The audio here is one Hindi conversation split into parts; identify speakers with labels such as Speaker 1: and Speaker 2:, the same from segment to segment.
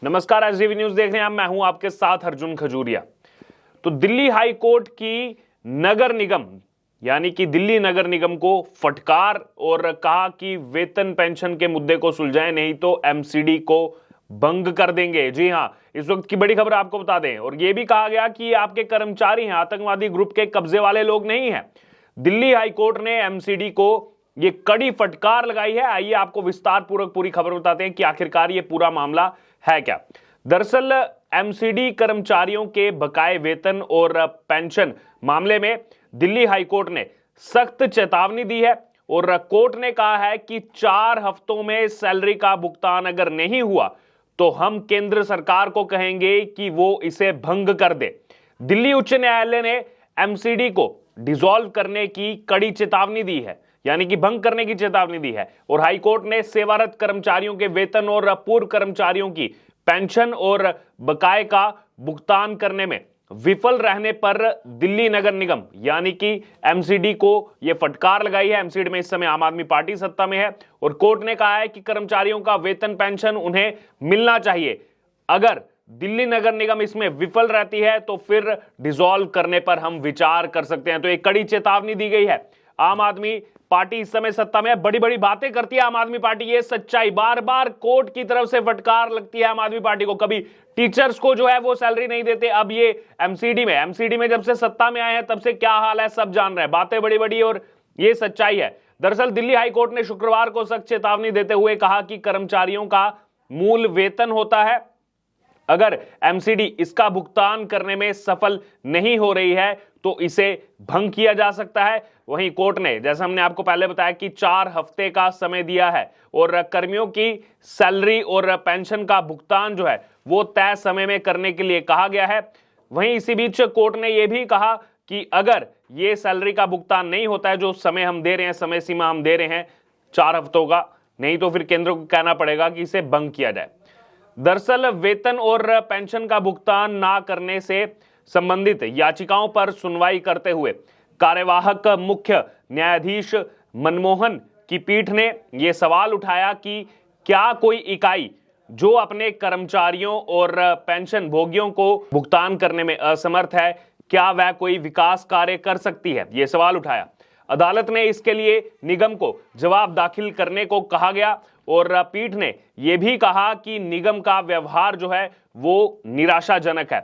Speaker 1: नमस्कार, एसडीवी न्यूज देख रहे हैं आप। मैं हूं आपके साथ अर्जुन खजूरिया। तो दिल्ली हाई कोर्ट की नगर निगम यानी कि दिल्ली नगर निगम को फटकार और कहा कि वेतन पेंशन के मुद्दे को सुलझाएं, नहीं तो एमसीडी को भंग कर देंगे। जी हां, इस वक्त की बड़ी खबर आपको बता दें। और यह भी कहा गया कि आपके कर्मचारी हैं, आतंकवादी ग्रुप के कब्जे वाले लोग नहीं हैं। दिल्ली हाई कोर्ट ने एमसीडी को ये कड़ी फटकार लगाई है। आइए आपको विस्तार पूर्वक पूरी खबर बताते हैं कि आखिरकार ये पूरा मामला है क्या। दरअसल एमसीडी कर्मचारियों के बकाए वेतन और पेंशन मामले में दिल्ली हाई कोर्ट ने सख्त चेतावनी दी है और कोर्ट ने कहा है कि 4 हफ्तों में सैलरी का भुगतान अगर नहीं हुआ तो हम केंद्र सरकार को कहेंगे कि वो इसे भंग कर दे। दिल्ली उच्च न्यायालय ने एमसीडी को डिसॉल्व करने की कड़ी चेतावनी दी है, यानी कि भंग करने की चेतावनी दी है। और हाई कोर्ट ने सेवारत कर्मचारियों के वेतन और पूर्व कर्मचारियों की पेंशन और बकाए का भुगतान करने में विफल रहने पर दिल्ली नगर निगम यानी कि एमसीडी को यह फटकार लगाई है। एमसीडी में इस समय आम आदमी पार्टी सत्ता में है और कोर्ट ने कहा है कि कर्मचारियों का वेतन पेंशन उन्हें मिलना चाहिए। अगर दिल्ली नगर निगम इसमें विफल रहती है तो फिर डिसॉल्व करने पर हम विचार कर सकते हैं। तो एक कड़ी चेतावनी दी गई है। आम आदमी पार्टी इस समय सत्ता में है, बड़ी बड़ी बातें करती है आम आदमी पार्टी, ये सच्चाई। बार बार कोर्ट की तरफ से फटकार लगती है आम आदमी पार्टी को। कभी टीचर्स को जो है वो सैलरी नहीं देते, अब ये एमसीडी में जब से सत्ता में आए हैं तब से क्या हाल है सब जान रहे हैं। बातें बड़ी बड़ी और ये सच्चाई है। दरअसल दिल्ली हाई कोर्ट ने शुक्रवार को सख्त चेतावनी देते हुए कहा कि कर्मचारियों का मूल वेतन होता है, अगर एमसीडी इसका भुगतान करने में सफल नहीं हो रही है तो इसे भंग किया जा सकता है। वहीं कोर्ट ने, जैसा हमने आपको पहले बताया, कि 4 हफ्ते का समय दिया है और कर्मियों की सैलरी और पेंशन का भुगतान जो है वो तय समय में करने के लिए कहा गया है। वहीं इसी बीच कोर्ट ने यह भी कहा कि अगर ये सैलरी का भुगतान नहीं होता है, जो समय हम दे रहे हैं, समय सीमा हम दे रहे हैं 4 हफ्तों का, नहीं तो फिर केंद्र को कहना पड़ेगा कि इसे भंग किया जाए। दरअसल वेतन और पेंशन का भुगतान ना करने से संबंधित याचिकाओं पर सुनवाई करते हुए कार्यवाहक मुख्य न्यायाधीश मनमोहन की पीठ ने यह सवाल उठाया कि क्या कोई इकाई जो अपने कर्मचारियों और पेंशन भोगियों को भुगतान करने में असमर्थ है, क्या वह कोई विकास कार्य कर सकती है। यह सवाल उठाया। अदालत ने इसके लिए निगम को जवाब दाखिल करने को कहा गया और पीठ ने यह भी कहा कि निगम का व्यवहार जो है वो निराशाजनक है।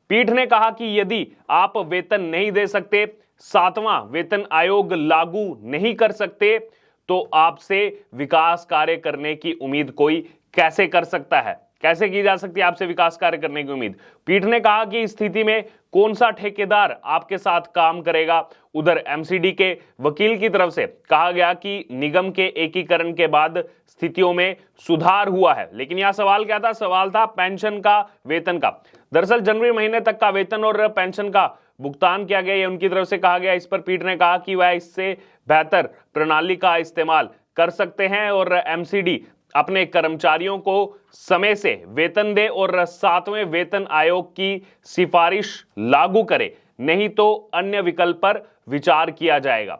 Speaker 1: पीठ ने कहा कि यदि आप वेतन नहीं दे सकते, 7वां वेतन आयोग लागू नहीं कर सकते, तो आपसे विकास कार्य करने की उम्मीद कोई कैसे कर सकता है, कैसे की जा सकती है आपसे विकास कार्य करने की उम्मीद। पीठ ने कहा कि इस स्थिति में कौन सा ठेकेदार आपके साथ काम करेगा। उधर एमसीडी के वकील की तरफ से कहा गया कि निगम के एकीकरण के बाद स्थितियों में सुधार हुआ है, लेकिन यह सवाल क्या था? सवाल था पेंशन का, वेतन का। दरअसल जनवरी महीने तक का वेतन और पेंशन का भुगतान किया गया, ये उनकी तरफ से कहा गया। इस पर पीठ ने कहा कि वह इससे बेहतर प्रणाली का इस्तेमाल कर सकते हैं और एमसीडी अपने कर्मचारियों को समय से वेतन दे और 7वें वेतन आयोग की सिफारिश लागू करे, नहीं तो अन्य विकल्प पर विचार किया जाएगा।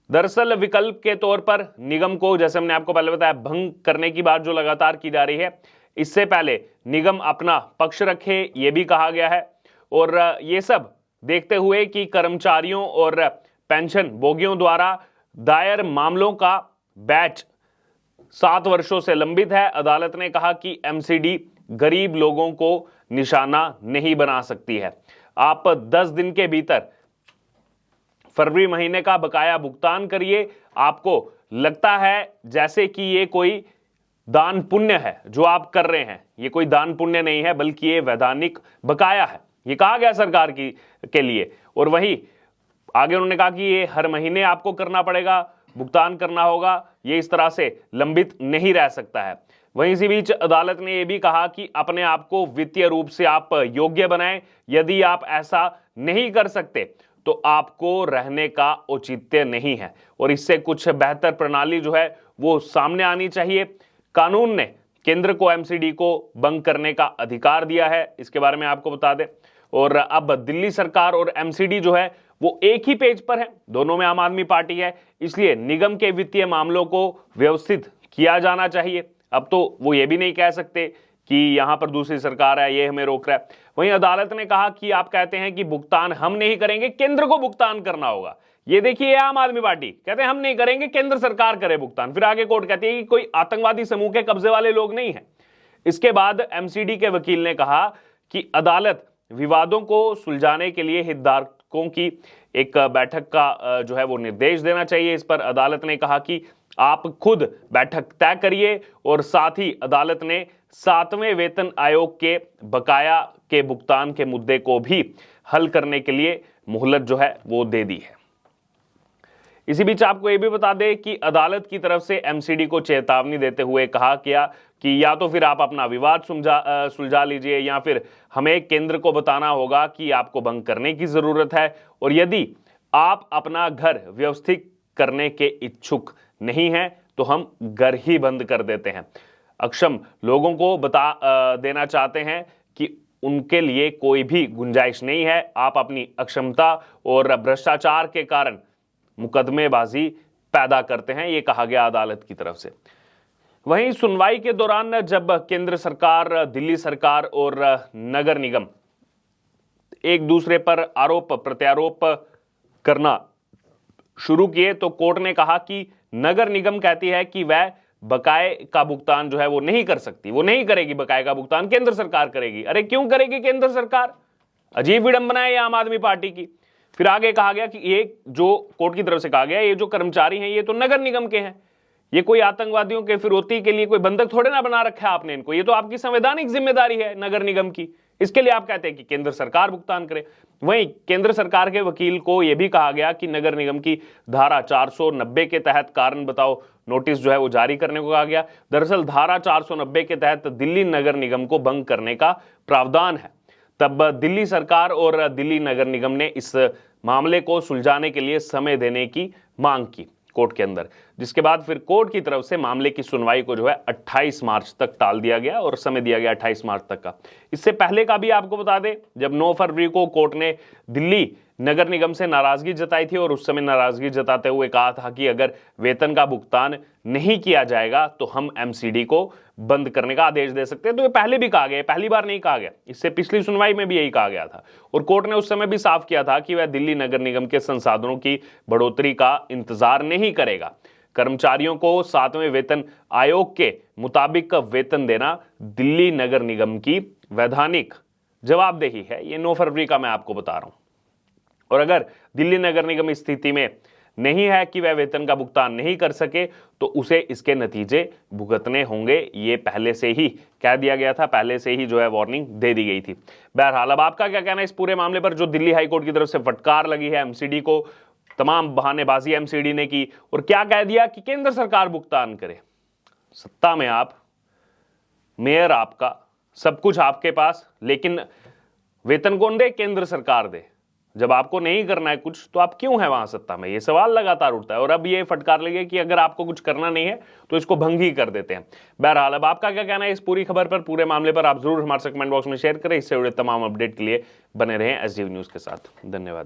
Speaker 1: दरअसल विकल्प के तौर पर निगम को, जैसे हमने आपको पहले बताया, भंग करने की बात जो लगातार की जा रही है, इससे पहले निगम अपना पक्ष रखे, यह भी कहा गया है। और ये सब देखते हुए कि कर्मचारियों और पेंशन भोगियों द्वारा दायर मामलों का बैच 7 वर्षों से लंबित है, अदालत ने कहा कि एमसीडी गरीब लोगों को निशाना नहीं बना सकती है। आप 10 दिन के भीतर फरवरी महीने का बकाया भुगतान करिए। आपको लगता है जैसे कि ये कोई दान पुण्य है जो आप कर रहे हैं, ये कोई दान पुण्य नहीं है, बल्कि ये वैधानिक बकाया है, ये कहा गया सरकार के लिए। और वहीं आगे उन्होंने कहा कि ये हर महीने आपको करना पड़ेगा, भुगतान करना होगा, ये इस तरह से लंबित नहीं रह सकता है। वहीं इसी बीच अदालत ने यह भी कहा कि अपने आप को वित्तीय रूप से आप योग्य बनाएं। यदि आप ऐसा नहीं कर सकते तो आपको रहने का औचित्य नहीं है और इससे कुछ बेहतर प्रणाली जो है वो सामने आनी चाहिए। कानून ने केंद्र को एमसीडी को भंग करने का अधिकार दिया है, इसके बारे में आपको बता दें। और अब दिल्ली सरकार और एमसीडी जो है वो एक ही पेज पर है, दोनों में आम आदमी पार्टी है, इसलिए निगम के वित्तीय मामलों को व्यवस्थित किया जाना चाहिए। अब तो वो ये भी नहीं कह सकते कि यहां पर दूसरी सरकार है, ये हमें रोक रहा है। वहीं अदालत ने कहा कि आप कहते हैं कि भुगतान हम नहीं करेंगे, केंद्र को भुगतान करना होगा। ये देखिए आम आदमी पार्टी कहते हैं हम नहीं करेंगे, केंद्र सरकार करे भुगतान। फिर आगे कोर्ट कहती है कि कोई आतंकवादी समूह के कब्जे वाले लोग नहीं है। इसके बाद एमसीडी के वकील ने कहा कि अदालत विवादों को सुलझाने के लिए हितधारकों की एक बैठक का जो है वो निर्देश देना चाहिए। इस पर अदालत ने कहा कि आप खुद बैठक तय करिए, और साथ ही अदालत ने 7वें वेतन आयोग के बकाया के भुगतान के मुद्दे को भी हल करने के लिए मोहलत जो है वो दे दी है। इसी बीच आपको यह भी बता दें कि अदालत की तरफ से एमसीडी को चेतावनी देते हुए कहा गया कि या तो फिर आप अपना विवाद सुलझा लीजिए, या फिर हमें केंद्र को बताना होगा कि आपको भंग करने की जरूरत है, और यदि आप अपना घर व्यवस्थित करने के इच्छुक नहीं हैं तो हम घर ही बंद कर देते हैं। अक्षम लोगों को बता देना चाहते हैं कि उनके लिए कोई भी गुंजाइश नहीं है। आप अपनी अक्षमता और भ्रष्टाचार के कारण मुकदमेबाजी पैदा करते हैं, ये कहा गया अदालत की तरफ से। वहीं सुनवाई के दौरान जब केंद्र सरकार, दिल्ली सरकार और नगर निगम एक दूसरे पर आरोप प्रत्यारोप करना शुरू किए तो कोर्ट ने कहा कि नगर निगम कहती है कि वह बकाये का भुगतान जो है वो नहीं कर सकती, वो नहीं करेगी बकाये का भुगतान, केंद्र सरकार करेगी। अरे क्यों करेगी केंद्र सरकार? अजीब विडंबना है ये आम आदमी पार्टी की। फिर आगे कहा गया कि ये जो कोर्ट की तरफ से कहा गया, ये जो कर्मचारी हैं ये तो नगर निगम के हैं, ये कोई आतंकवादियों के फिरौती के लिए कोई बंधक थोड़े ना बना रखा है आपने इनको, ये तो आपकी संवैधानिक जिम्मेदारी है नगर निगम की। इसके लिए आप कहते हैं कि केंद्र सरकार भुगतान करे। वहीं केंद्र सरकार के वकील को यह भी कहा गया कि नगर निगम की धारा 490 के तहत कारण बताओ नोटिस जो है वो जारी करने को कहा गया। दरअसल धारा 490 के तहत दिल्ली नगर निगम को भंग करने का प्रावधान है। तब दिल्ली सरकार और दिल्ली नगर निगम ने इस मामले को सुलझाने के लिए समय देने की मांग की कोर्ट के अंदर, जिसके बाद फिर कोर्ट की तरफ से मामले की सुनवाई को जो है 28 मार्च तक टाल दिया गया और समय दिया गया 28 मार्च तक का। इससे पहले का भी आपको बता दें, जब 9 फरवरी को कोर्ट ने दिल्ली नगर निगम से नाराजगी जताई थी और उस समय नाराजगी जताते हुए कहा था कि अगर वेतन का भुगतान नहीं किया जाएगा तो हम एमसीडी को बंद करने का आदेश दे सकते हैं। तो ये पहले भी कहा गया, पहली बार नहीं कहा गया, इससे पिछली सुनवाई में भी यही कहा गया था। और कोर्ट ने उस समय भी साफ किया था कि वह दिल्ली नगर निगम के संसाधनों की बढ़ोतरी का इंतजार नहीं करेगा। कर्मचारियों को 7वें वेतन आयोग के मुताबिक वेतन देना दिल्ली नगर निगम की वैधानिक जवाबदेही है। ये 9 फरवरी का मैं आपको बता रहा हूं। और अगर दिल्ली नगर निगम इस स्थिति में नहीं है कि वह वेतन का भुगतान नहीं कर सके तो उसे इसके नतीजे भुगतने होंगे। ये पहले से ही कह दिया गया था, पहले से ही जो है वार्निंग दे दी गई थी। बहरहाल अब आपका क्या कहना है इस पूरे मामले पर, जो दिल्ली हाईकोर्ट की तरफ से फटकार लगी है एमसीडी को, तमाम बहानेबाजी एमसीडी ने की और क्या कह दिया कि केंद्र सरकार भुगतान करे। सत्ता में आप, मेयर आपका, सब कुछ आपके पास, लेकिन वेतन कौन दे? केंद्र सरकार दे। जब आपको नहीं करना है कुछ तो आप क्यों है वहां सत्ता में? ये सवाल लगातार उठता है। और अब ये फटकार लगे कि अगर आपको कुछ करना नहीं है तो इसको भंग ही कर देते हैं। बहरहाल अब आपका क्या कहना है इस पूरी खबर पर, पूरे मामले पर आप जरूर हमारे कमेंट बॉक्स में शेयर करें। इससे जुड़े तमाम अपडेट के लिए बने रहें एसडीवी न्यूज के साथ। धन्यवाद।